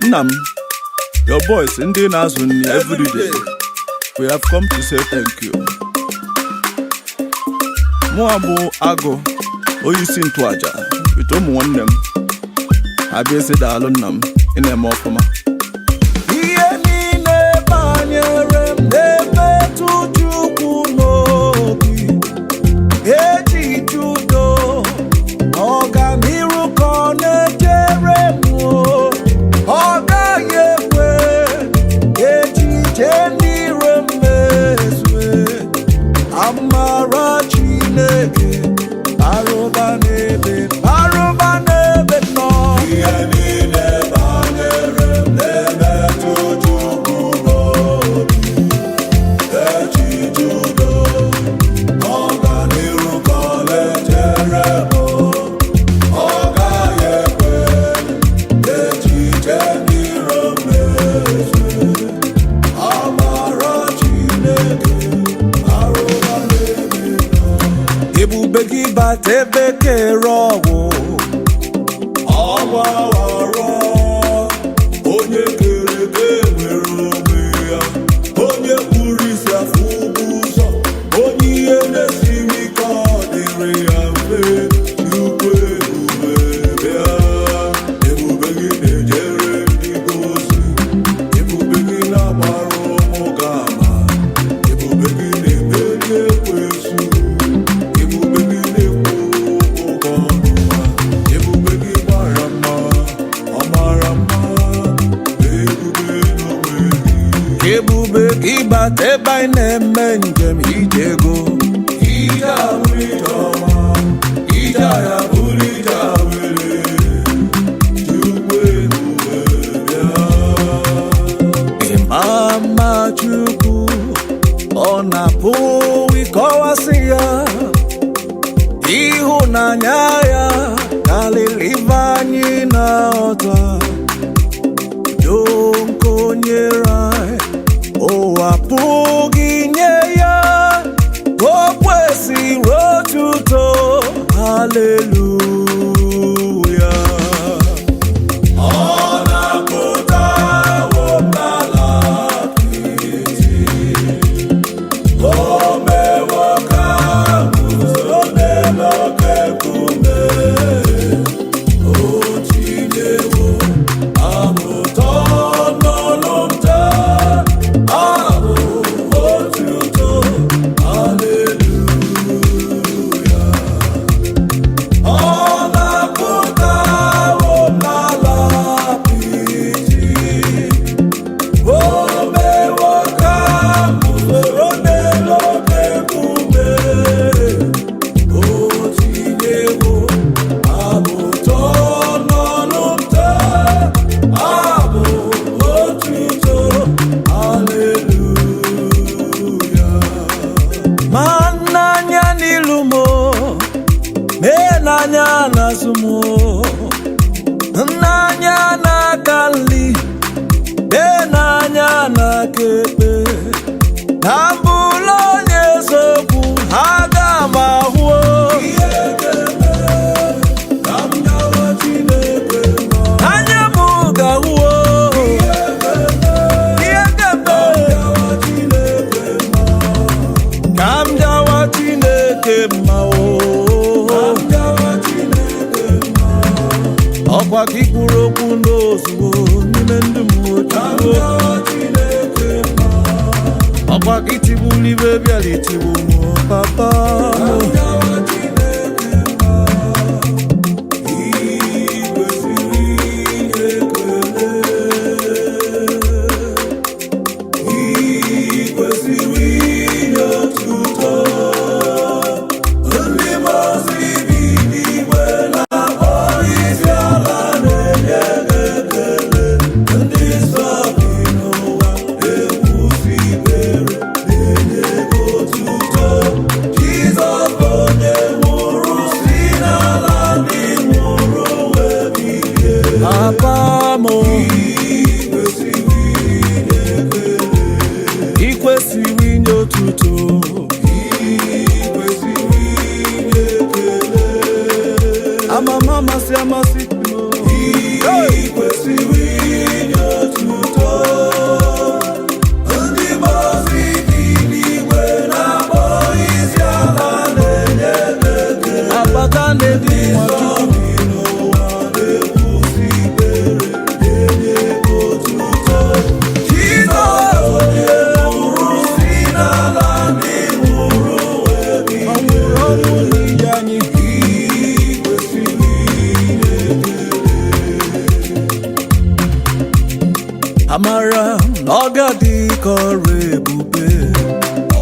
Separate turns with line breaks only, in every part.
Nam, your boys in the Nazun every day. We have come to say thank you. Moabu Ago, Oyisin Twaja, we told one them. I be said Alunam in a mofama.
Tebeke rowo awawaro onye kereke nwere onwe ya onye kwurisi afụ ụzọ onye ihe na-esiri ike ọ dịrị ya mfe ukwe ebube ya ebube gị na-ejere ndị gosi ebube gị na-agbara ụmụ gị ama ebube gị na-emeri ekwensu ebube gị bata ebe anyị na-eme njem ijego ije abụrụ ije ọma ije ya bụrụ ije awere Chukwu ebube bịa ịma mma Chukwu ọ na-apụ ịkọwasị ya ịhụnanya ya karịrị ibe anyị na ọta donko nyere anyị apụghị nye ya o kwesịrị otuto haleluya ọ na-apụta n'ala apịtị o mewo ka guzo n'elu oke nkume o tinyewo amụta n'ọnụ nta n'anya na-azụmụ n'anya na-aka nli n'anya na-aka ekpe na mbụlụ onye eziokwu aga m ahụ anya m ga-ahụ ihe ga-eme ka m jawa Chineke mma ọkwa ka ikwuru okwu n'ozugbo n'ime ndụ m ọkwa ka itigburu ibe bịara itigbu m papa ikwesịrị inye otuto amama amasị amasị ikwesịrị inye
amara na ọ ga-adị ka ọrụ ebube,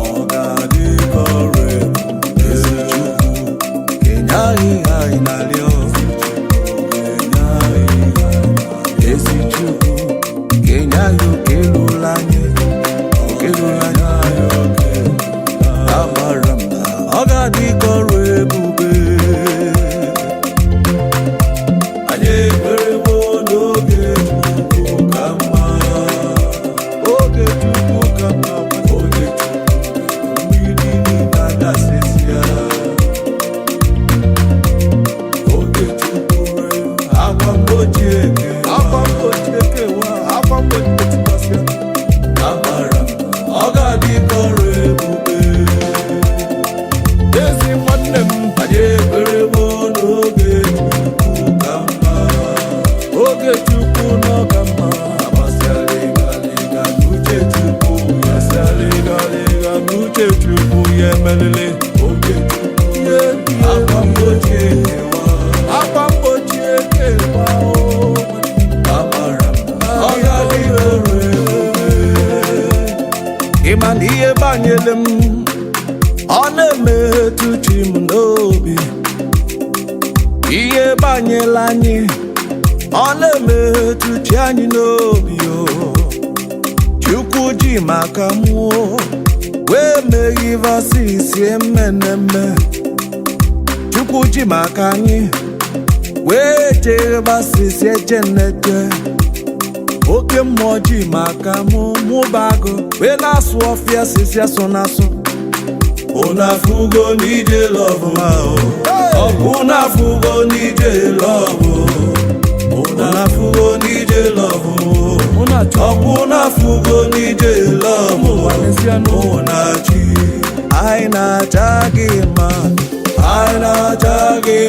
ọ ga-adị ka ọrụ ebube. Ezi Chukwu kenye anyị anyị na-arịọ, ezi Chukwu kenye anyị oke lụrụ anyị, oke lụrụ anyị. Amara m na ọ ga-adị ka ọrụ ebube. Anyị ekperewo n'oge Chukwu ka mma, oge Chukwu ka mma, oge Chukwu mmiri niile adasịsịa, oge Chukwu akwa mgbochi eke, akwa mgbochi ekewa, akwa mgbochi etipasịa. Amara m na ọ ga-adị ka ọrụ ebube. Ezi nwanne m, anyị ekperewo n'oge Chukwu ka mma, oge Chukwu nọ ka mma. Agbasịalịgalịga n'uche Chukwu, agbasịalịgalịga n'uche Chukwu ya emelele. Oge Chukwu ye akwa mgbochi ekewa, akwa mgbochi ekewa. Amara m na ọ ga-adị ka ọrụ ebube. Ịma na ihe banyere m ọ na-emetụ chi m n'obi, ihe banyere anyị ọ na-emetụ chi anyị n'obi. Chukwu ji maka mụ wee meghe vasisi emeneme, Chukwu ji maka anyị wee jere vasisi ejenete. Oke mmụọ ji maka mụ mụbago wee na-asụ ọfịa sisi asụ na-asụ. Unafugo nije love ma o, unafugo nije love, unafugo nije love, unafugo nije love. Unachi aina chagi ma, aina chagi